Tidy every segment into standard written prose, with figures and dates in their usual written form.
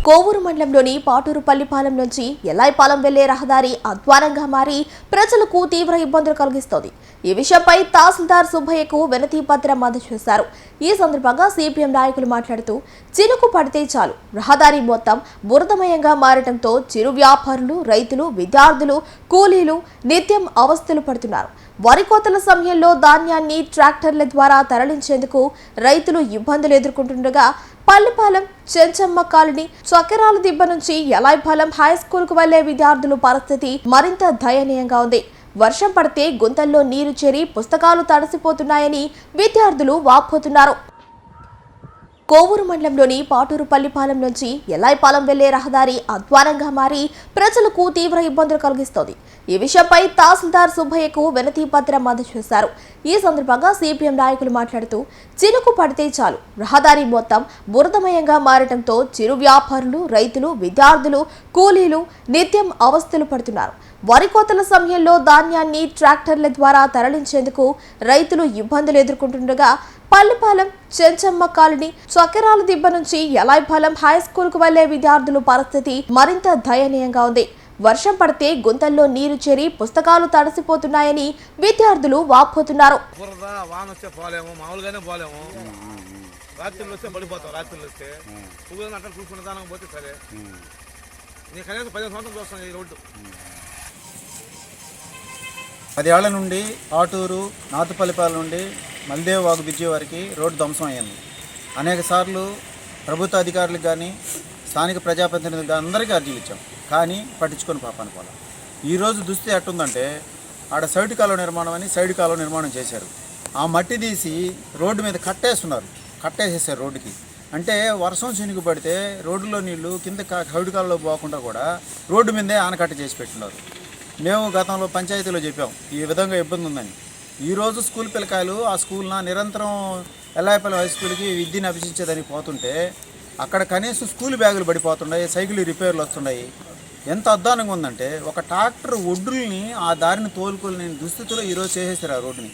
కోవూరు మండలంలోని పాటూరుపల్లిపాలెం నుంచి ఎల్లాయిపాలెం వెళ్లే రహదారి అధ్వానంగా మారి ప్రజలకు తీవ్ర ఇబ్బందులు కలిగిస్తోంది. ఈ విషయంపై తహసీల్దార్ సుబ్బయ్యకు వినతి పత్రం అందజేశారు. ఈ సందర్భంగా సిపిఎం నాయకులు మాట్లాడుతూ చినుకు పడితే చాలు రహదారి మొత్తం బురదమయంగా మారడంతో చిరు వ్యాపారులు, రైతులు, విద్యార్థులు, కూలీలు నిత్యం అవస్థలు పడుతున్నారు. వరి కోతల సమయంలో ధాన్యాన్ని ట్రాక్టర్ల ద్వారా తరలించేందుకు రైతులు ఇబ్బందులు ఎదుర్కొంటుండగా పల్లిపాలెం, చెంచమ్మ కాలనీ, చక్కెరాల దిబ్బ నుంచి ఎల్లాయిపాలెం హైస్కూల్కు వెళ్లే విద్యార్థుల పరిస్థితి మరింత దయనీయంగా ఉంది. వర్షం పడితే గుంతల్లో నీరు చేరి పుస్తకాలు తడిసిపోతున్నాయని విద్యార్థులు వాపోతున్నారు. కోవూరు మండలంలోని పాటూరుపల్లిపాలెం నుంచి ఎల్లాయిపాలెం వెళ్లే రహదారి అధ్వానంగా మారి ప్రజలకు తీవ్ర ఇబ్బందులు కలిగిస్తోంది. ఈ విషయంపై తహసీల్దార్ సుబ్బయ్యకు వినతి పత్రం అందజేశారు. ఈ సందర్భంగా సిపిఎం నాయకులు మాట్లాడుతూ చినుకు పడితే చాలు రహదారి మొత్తం బురదమయంగా మారడంతో చిరు వ్యాపారులు, రైతులు, విద్యార్థులు, కూలీలు నిత్యం అవస్థలు పడుతున్నారు. వరి కోతల సమయంలో ధాన్యాన్ని ట్రాక్టర్ల ద్వారా తరలించేందుకు రైతులు ఇబ్బందులు ఎదుర్కొంటుండగా పల్లిపాలెం, చెంచమ్మ కాలనీ, చక్కెరాల దిబ్బ నుంచి ఎల్లాయిపాలెం హైస్కూల్కు వెళ్లే విద్యార్థుల పరిస్థితి మరింత దయనీయంగా ఉంది. వర్షం పడితే గుంతల్లో నీరు చేరి పుస్తకాలు తడిసిపోతున్నాయని విద్యార్థులు వాపోతున్నారు. పదేళ్ల నుండి ఆటూరు, నాతుపల్లిపాలెం నుండి మల్దేవ్ వాగు బ్రిడ్జి వరకు రోడ్డు ధ్వంసం అయ్యింది. అనేక సార్లు ప్రభుత్వ అధికారులకు కానీ స్థానిక ప్రజాప్రతినిధులకు కానీ అందరికీ అర్జీలు ఇచ్చాం, కానీ పట్టించుకొని పాపాను పోలా. ఈరోజు దుస్థితి ఎట్టుందంటే ఆడ సైడ్ కాలువ నిర్మాణం అని సైడ్ కాలువ నిర్మాణం చేశారు. ఆ మట్టి తీసి రోడ్డు మీద కట్టేసేసారు రోడ్డుకి. అంటే వర్షం చినుకు పడితే రోడ్డులో నీళ్లు కింద సైడ్ కాలువలో పోకుండా కూడా రోడ్డు మీదే ఆనకట్ట చేసి పెట్టున్నారు. మేము గతంలో పంచాయతీలో చెప్పాం ఈ విధంగా ఇబ్బంది ఉందని. ఈరోజు స్కూల్ పిల్లకాయలు ఆ స్కూల్న నిరంతరం ఎల్లాయిపాలెం హై స్కూల్కి విద్యను అభ్యసించేదానికి పోతుంటే అక్కడ కనీసం స్కూల్ బ్యాగులు పడిపోతున్నాయి, సైకిల్ రిపేర్లు వస్తున్నాయి. ఎంత అధ్వానంగా ఉందంటే ఒక ట్రాక్టర్ ఒడ్డుల్ని ఆ దారిని తోలుకోలేని దుస్థితిలో ఈరోజు చేసేసారు ఆ రోడ్డుని.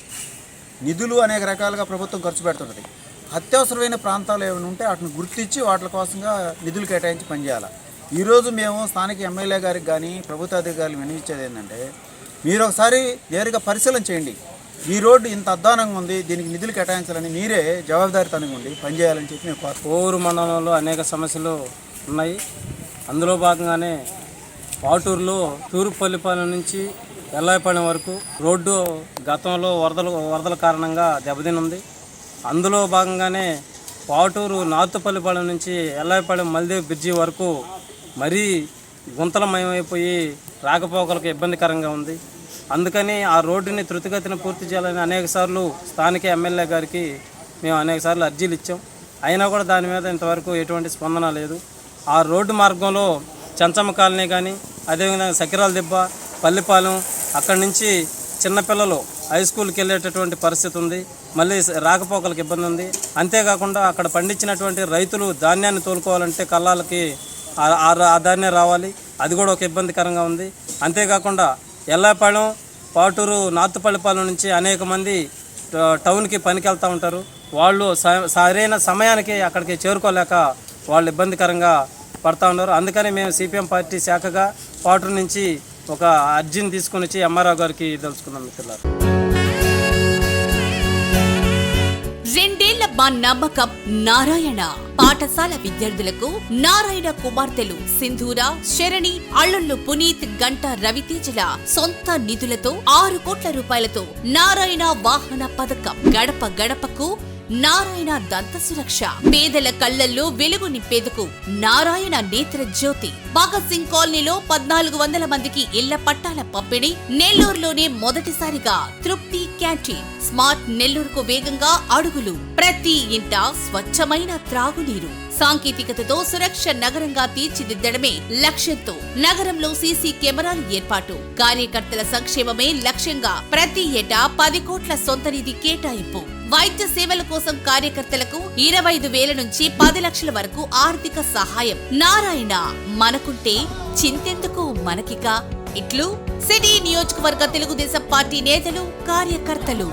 నిధులు అనేక రకాలుగా ప్రభుత్వం ఖర్చు పెడుతున్నది. అత్యవసరమైన ప్రాంతాలు ఏమైనా ఉంటే వాటిని గుర్తించి వాటి కోసంగా నిధులు కేటాయించి పనిచేయాలి. ఈరోజు మేము స్థానిక ఎమ్మెల్యే గారికి కానీ ప్రభుత్వ అధికారులు వినిపించేది ఏంటంటే మీరు ఒకసారి నేరుగా పరిశీలన చేయండి. ఈ రోడ్డు ఇంత అధ్వానంగా ఉంది, దీనికి నిధులు కేటాయించాలని మీరే జవాబుదారీతనంగా ఉండి పనిచేయాలని చెప్పి మేము కోవూరు మండలంలో అనేక సమస్యలు ఉన్నాయి. అందులో భాగంగానే పాటూరులో తూర్పుపల్లిపాలెం నుంచి ఎల్లాయిపాలెం వరకు రోడ్డు గతంలో వరదల కారణంగా దెబ్బతినుంది. అందులో భాగంగానే పాటూరు నాతుపల్లిపాలెం నుంచి ఎల్లాయిపాలెం మల్దేవ్ బ్రిడ్జి వరకు మరీ గుంతలమయమైపోయి రాకపోకలకు ఇబ్బందికరంగా ఉంది. అందుకని ఆ రోడ్డుని త్వరితగతిన పూర్తి చేయాలని అనేకసార్లు స్థానిక ఎమ్మెల్యే గారికి మేము అనేకసార్లు అర్జీలు ఇచ్చాం. అయినా కూడా దాని మీద ఇంతవరకు ఎటువంటి స్పందన లేదు. ఆ రోడ్డు మార్గంలో చెంచమ్మ కాలనీ కానీ అదేవిధంగా చక్కెరాల దిబ్బ, పల్లిపాలెం అక్కడి నుంచి చిన్నపిల్లలు హై స్కూల్కి వెళ్ళేటటువంటి పరిస్థితి ఉంది. మళ్ళీ రాకపోకలకు ఇబ్బంది ఉంది. అంతేకాకుండా అక్కడ పండించినటువంటి రైతులు ధాన్యాన్ని తోలుకోవాలంటే కళ్ళాలకి ఆ ధాన్యం రావాలి, అది కూడా ఒక ఇబ్బందికరంగా ఉంది. అంతేకాకుండా ఎల్లాయిపాలెం, పాటూరు, నాతుపల్లిపాలెం నుంచి అనేక మంది టౌన్కి పనికి వెళ్తూ ఉంటారు. వాళ్ళు సరైన సమయానికి అక్కడికి చేరుకోలేక వాళ్ళు ఇబ్బందికరంగా పడుతూ ఉన్నారు. అందుకని మేము సిపిఎం పార్టీ శాఖగా పాటూరు నుంచి ఒక అర్జీని తీసుకుని వచ్చి ఎంఆర్ఓ గారికి తెలుసుకున్నాం. మిత్రులారు, 2 ఏళ్ల మా నమ్మకం నారాయణ. పాఠశాల విద్యార్థులకు నారాయణ కుమార్తెలు సింధూర, శరణి, అల్లుళ్ళు పునీత్, గంట రవితేజల సొంత నిధులతో 6 కోట్ల రూపాయలతో నారాయణ వాహన పథకం. గడప గడపకు నారాయణ దంత సురక్ష. పేదల కళ్లల్లో వెలుగు నింపేందుకు నారాయణ నేత్ర జ్యోతి. భగత్ సింగ్ కాలనీలో 1400 మందికి ఇళ్ల పట్టాల పంపిణీ. నెల్లూరులోనే మొదటిసారిగా తృప్తి క్యాంటీన్. స్మార్ట్ నెల్లూరుకు వేగంగా అడుగులు. ప్రతి ఇంట స్వచ్ఛమైన త్రాగునీరు. సాంకేతికతతో సురక్ష నగరంగా తీర్చిదిద్దడమే లక్ష్యంతో నగరంలో సీసీ కెమెరాల ఏర్పాటు. కార్యకర్తల సంక్షేమమే లక్ష్యంగా ప్రతి ఏటా 10 కోట్ల సొంత నిధి కేటాయింపు. వైద్య సేవల కోసం కార్యకర్తలకు 25,000 నుంచి 10 లక్షల వరకు ఆర్థిక సహాయం. నారాయణ మనకుంటే చింతెందుకు మనకిక. ఇట్లు సిటీ నియోజకవర్గ తెలుగుదేశం పార్టీ నేతలు, కార్యకర్తలు.